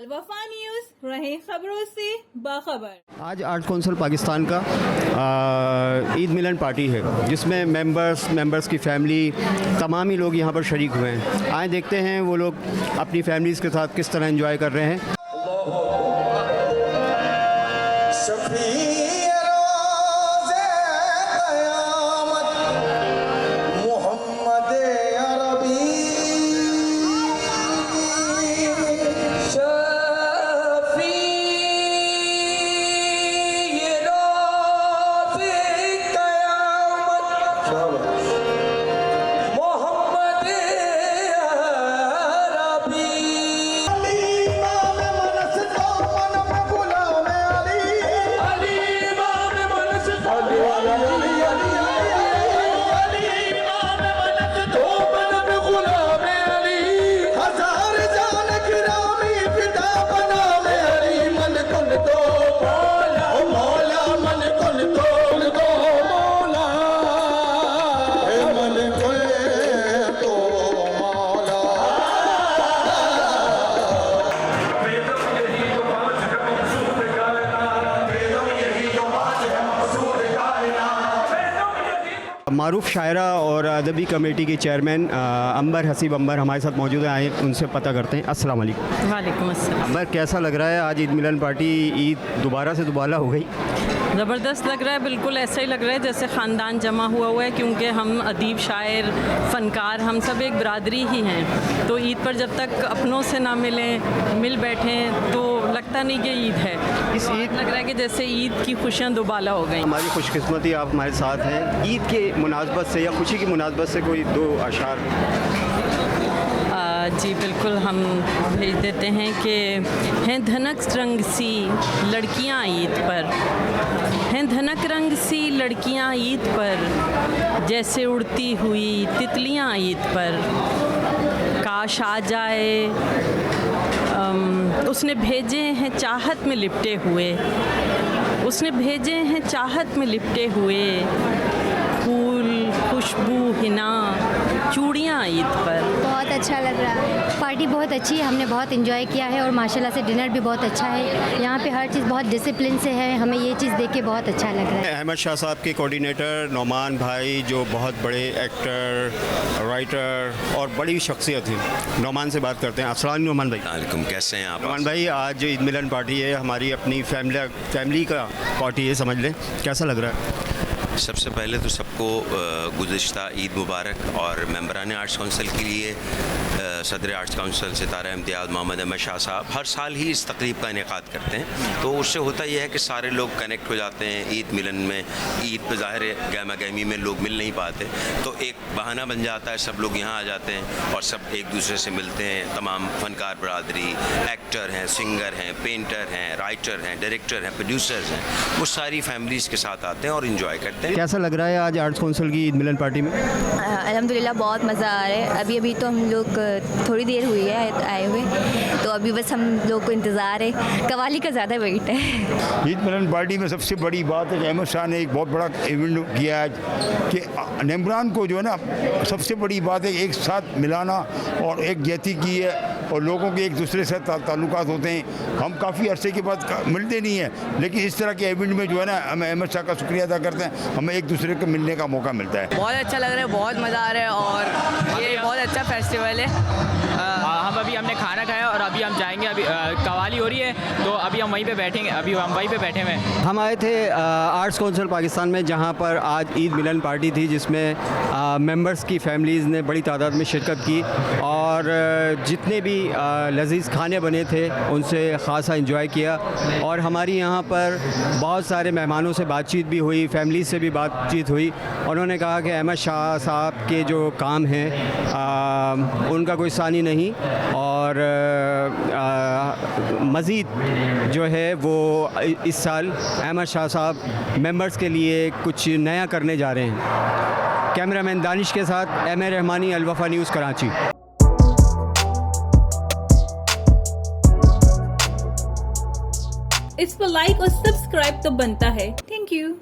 अलवफा news, रहे खबरों से बाखबर। आज आर्ट कौंसिल पाकिस्तान का ईद मिलन पार्टी है, जिसमें मेंबर्स की फैमिली तमाम ही लोग यहाँ पर शरीक हुए हैं। आए देखते हैं वो लोग अपनी फैमिलीज़ के साथ किस तरह एंजॉय कर रहे हैं। मारूफ शायरा और अदबी कमेटी की चेयरमैन अंबर हसीब अंबर हमारे साथ मौजूद हैं। आए उनसे पता करते हैं। अस्सलाम वालेकुम। वालेकुम अस्सलाम। अंबर, कैसा लग रहा है आज ईद मिलन पार्टी? ईद दोबारा से दोबारा हो गई। ज़बरदस्त लग रहा है, बिल्कुल ऐसा ही लग रहा है जैसे ख़ानदान जमा हुआ है, क्योंकि हम अदीब, शायर, फ़नकार, हम सब एक बरादरी ही हैं। तो ईद पर जब तक अपनों से ना मिल बैठें तो लगता नहीं कि ईद है। इस ईद लग रहा है कि जैसे ईद की खुशियाँ दोबाला हो गई। हमारी खुशकिस्मती आप हमारे साथ हैं। ईद के मुनासबत से या खुशी की मुनासबत से कोई दो अशार। जी बिल्कुल, हम भेज देते हैं कि हैं धनक रंग सी लड़कियां ईद पर, हैं धनक रंग सी लड़कियां ईद पर, जैसे उड़ती हुई तितलियां ईद पर, काश आ जाए उसने भेजे हैं चाहत में लिपटे हुए, उसने भेजे हैं चाहत में लिपटे हुए, फूल खुशबू हिना चूड़ियाँ ईद पर। बहुत अच्छा लग रहा है, पार्टी बहुत अच्छी है, हमने बहुत इन्जॉय किया है और माशाल्लाह से डिनर भी बहुत अच्छा है। यहाँ पे हर चीज़ बहुत डिसिप्लिन से है, हमें ये चीज़ देख के बहुत अच्छा लग रहा है। अहमद शाह साहब के कोऑर्डिनेटर नौमान भाई, जो बहुत बड़े एक्टर, राइटर और बड़ी शख्सियत हैं, नौमान से बात करते हैं। अस्सलाम वालेकुम नौमान भाई। वालेकुम, कैसे हैं आप? नौमान भाई, आज ईद मिलन पार्टी है, हमारी अपनी फैमिली का पार्टी है, समझ लें। कैसा लग रहा है? सबसे पहले तो सबको गुज़िश्ता ईद मुबारक। और मेंबरान आर्ट्स काउंसिल के लिए सदर आर्ट्स काउंसिल सितारा इम्तियाज़ मोहम्मद अहमद शाह साहब हर साल ही इस तकरीब का इनेकाद करते हैं। तो उससे होता यह है कि सारे लोग कनेक्ट हो जाते हैं ईद मिलन में। ईद पर ज़ाहिर है गहमा गहमी में लोग मिल नहीं पाते, तो एक बहाना बन जाता है, सब लोग यहाँ आ जाते हैं और सब एक दूसरे से मिलते हैं। तमाम फ़नकार बरादरी, एक्टर हैं, सिंगर हैं, पेंटर हैं, राइटर हैं, डायरेक्टर हैं, प्रोड्यूसर्स हैं, वो सारी फैमिलीज़ के साथ आते हैं और इन्जॉय करते हैं। कैसा लग रहा है आज आर्ट्स काउंसिल की ईद मिलन पार्टी में? अल्हम्दुलिल्लाह बहुत मज़ा आ रहा है। अभी तो हम लोग थोड़ी देर हुई है आए हुए, तो अभी बस हम लोग को इंतज़ार है, कवाली का ज़्यादा वेट है। ईद मिलन पार्टी में सबसे बड़ी बात है कि अहमद शाह ने एक बहुत बड़ा इवेंट किया है कि मेंबरान को जो है ना, सबसे बड़ी बात है एक साथ मिलाना और एक जैती की है और लोगों के एक दूसरे से ताल्लुकात होते हैं। हम काफ़ी अरसे के बाद मिलते नहीं हैं, लेकिन इस तरह के इवेंट में जो है ना, हमें अहमद शाह का शुक्रिया अदा करते हैं, हमें एक दूसरे को मिलने का मौका मिलता है। बहुत अच्छा लग रहा है, बहुत मज़ा आ रहा है और ये बहुत अच्छा फेस्टिवल है। हमने खाना खाया और अभी हम जाएंगे, अभी कवाली हो रही है तो अभी हम वहीं पे बैठेंगे, अभी हम वहीं पे बैठे हुए हैं। हम आए थे आर्ट्स काउंसिल पाकिस्तान में, जहाँ पर आज ईद मिलन पार्टी थी, जिसमें मेंबर्स की फैमिलीज़ ने बड़ी तादाद में शिरकत की और जितने भी लजीज़ खाने बने थे उनसे ख़ासा इंजॉय किया। और हमारी यहाँ पर बहुत सारे मेहमानों से बातचीत भी हुई, फैमिली से भी बातचीत हुई। उन्होंने कहा कि अहमद शाह साहब के जो काम हैं उनका कोई सानी नहीं, और मज़ीद जो है वो इस साल अहमद शाह साहब मेंबर्स के लिए कुछ नया करने जा रहे हैं। कैमरामैन दानिश के साथ M A Rahmani, Alwafa news, Karachi. इस पर लाइक और सब्सक्राइब तो बनता है। Thank you.